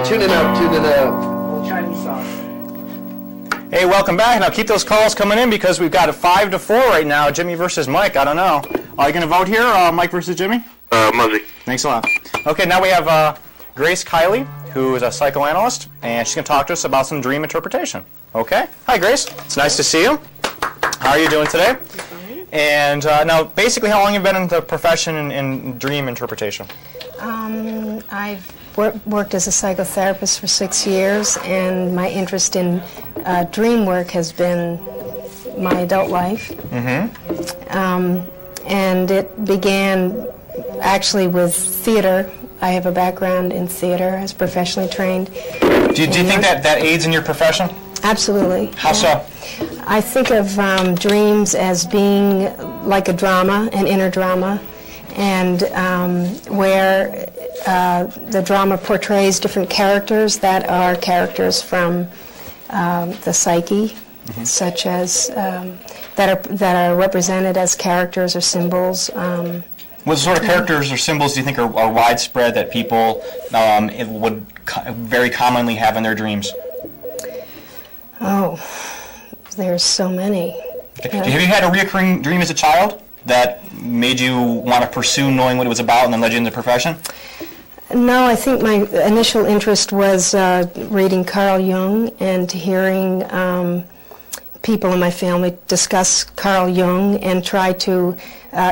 Tune it up, tune it up. Old Chinese song. Hey, welcome back. Now keep those calls coming in because we've got a 5-4 right now. Jimmy versus Mike. I don't know. Are you going to vote here, Mike versus Jimmy? Muzzy. Thanks a lot. Okay, now we have Grace Kiley, who is a psychoanalyst, and she's going to talk to us about some dream interpretation. Okay? Hi, Grace. It's nice to see you. How are you doing today? And now, basically, how long have you been in the profession in dream interpretation? I've worked as a psychotherapist for 6 years, and my interest in dream work has been my adult life. And it began actually with theater. I have a background in theater as professionally trained. Do you think that aids in your profession? Absolutely. How so? I think of dreams as being like a drama, an inner drama, and where the drama portrays different characters that are characters from the psyche, such as that are represented as characters or symbols. What sort of characters or symbols do you think are widespread that people would very commonly have in their dreams? Oh, there's so many. Have you had a recurring dream as a child that made you want to pursue knowing what it was about and then led you into the profession? No, I think my initial interest was reading Carl Jung and hearing people in my family discuss Carl Jung and try to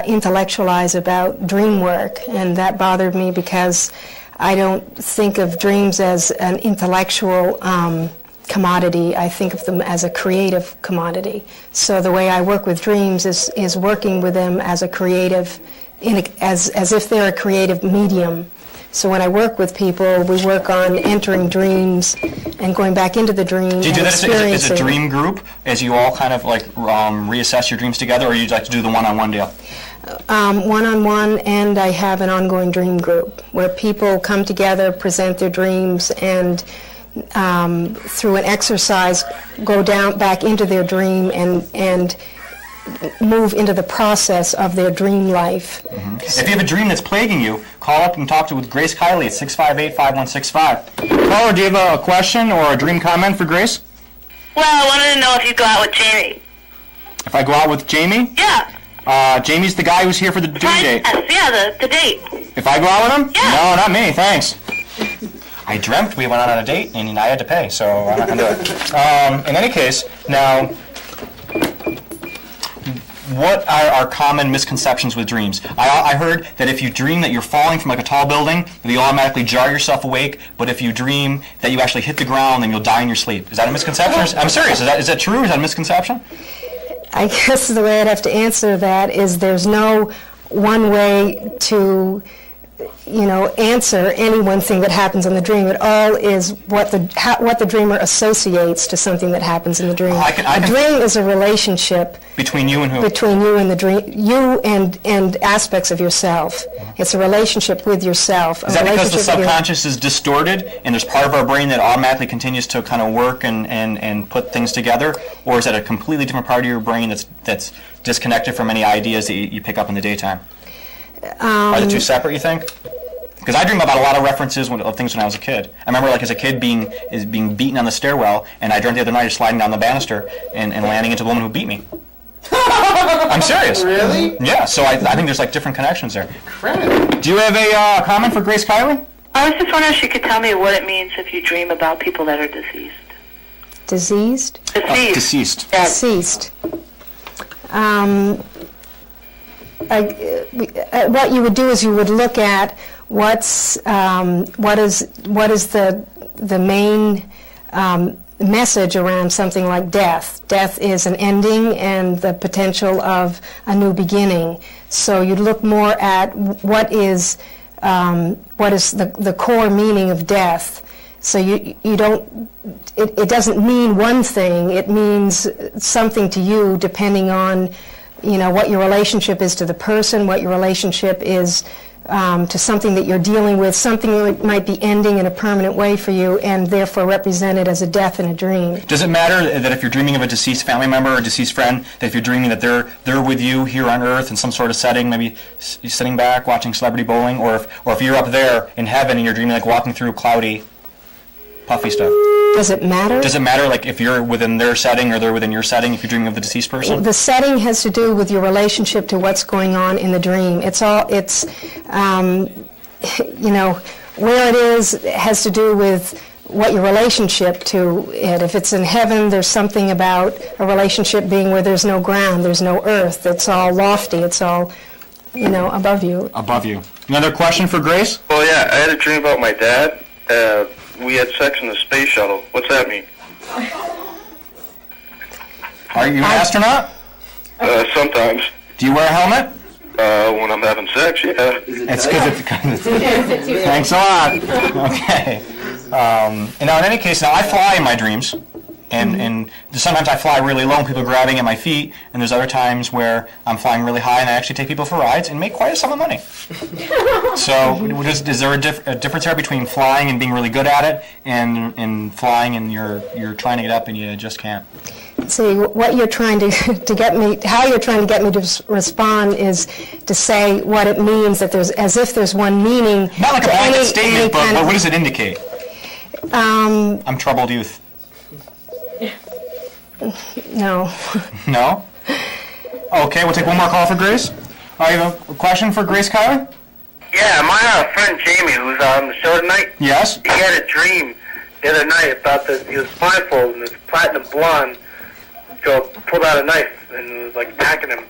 intellectualize about dream work, and that bothered me because I don't think of dreams as an intellectual commodity. I think of them as a creative commodity. So the way I work with dreams is working with them as a creative, as if they're a creative medium. So when I work with people, we work on entering dreams and going back into the dream. Do you do that as a dream group, as you all kind of like reassess your dreams together, or you like to do the one-on-one deal? One-on-one, and I have an ongoing dream group where people come together, present their dreams, and through an exercise go down back into their dream and move into the process of their dream life. If you have a dream that's plaguing you, call up and talk with Grace Kiley at 658-5165. Caller, do you have a question or a dream comment for Grace? Well, I wanted to know if you go out with Jamie. If I go out with Jamie? Yeah. Jamie's the guy who's here for the due date. Yes, the date. If I go out with him? Yeah. No, not me, thanks. I dreamt we went out on a date and I had to pay, so I'm not going to do it. In any case, now, what are our common misconceptions with dreams? I heard that if you dream that you're falling from like a tall building, that you automatically jar yourself awake, but if you dream that you actually hit the ground, then you'll die in your sleep. Is that a misconception? I'm serious. Is that true? Is that a misconception? I guess the way I'd have to answer that is there's no one way to answer any one thing that happens in the dream. It all is what the dreamer associates to something that happens in the dream. A dream is a relationship between you and who? Between you and the dream, you and aspects of yourself. It's a relationship with yourself. Is that because the subconscious is distorted and there's part of our brain that automatically continues to kind of work and put things together, or is that a completely different part of your brain that's disconnected from any ideas that you pick up in the daytime? Are the two separate, you think? Because I dream about a lot of references of things when I was a kid. I remember, like, as a kid being beaten on the stairwell, and I dreamt the other night of sliding down the banister and landing into the woman who beat me. I'm serious. Really? Yeah, so I think there's, like, different connections there. Incredible. Do you have a comment for Grace Kiley? I was just wondering if you could tell me what it means if you dream about people that are deceased. Diseased? Deceased. Deceased. Yeah. Deceased. What you would do is you would look at what is the main message around something like death. Death is an ending and the potential of a new beginning. So you'd look more at what is the core meaning of death. So you don't. It doesn't mean one thing. It means something to you, depending on what your relationship is to the person, what your relationship is to something that you're dealing with, something that might be ending in a permanent way for you and therefore represented as a death in a dream. Does it matter that if you're dreaming of a deceased family member or a deceased friend, that if you're dreaming that they're with you here on Earth in some sort of setting, maybe you're sitting back watching celebrity bowling, or if you're up there in heaven and you're dreaming like walking through cloudy puffy stuff? Does it matter? Does it matter, like, if you're within their setting or they're within your setting, if you're dreaming of the deceased person? The setting has to do with your relationship to what's going on in the dream. Where it is has to do with what your relationship to it. If it's in heaven, there's something about a relationship being where there's no ground, there's no earth. It's all lofty. It's all, above you. Above you. Another question for Grace? Well, yeah, I had a dream about my dad. We had sex in the space shuttle. What's that mean? Are you an astronaut? Sometimes. Do you wear a helmet? When I'm having sex, yeah. It's because Thanks a lot. Okay. And now, in any case, now I fly in my dreams, and sometimes I fly really low and people are grabbing at my feet, and there's other times where I'm flying really high and I actually take people for rides and make quite a sum of money. So, is there a difference there between flying and being really good at it, and flying and you're trying to get up and you just can't? See, what you're trying to get me, how you're trying to get me to respond is to say what it means, that there's, as if there's one meaning. Not like a blanket statement, but of, what does it indicate? I'm troubled youth. No. No? Okay, we'll take one more call for Grace. All right, you have a question for Grace Kyler? Yeah, my friend Jamie, who's on the show tonight, Yes? he had a dream the other night about this. He was blindfolded, and this platinum blonde girl pulled out a knife and was, like, attacking him.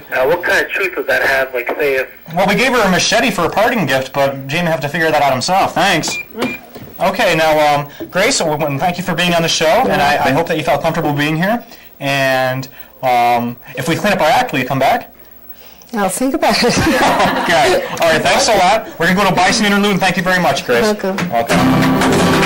What kind of truth would that have? Like, say if... Well, we gave her a machete for a parting gift, but Jamie have to figure that out himself. Thanks. Okay, now, Grace, thank you for being on the show, and I hope that you felt comfortable being here. And if we clean up our act, will you come back? I'll think about it. Okay. All right, thanks a lot. We're going to go to Bison Interlude, and thank you very much, Grace. Welcome. Welcome.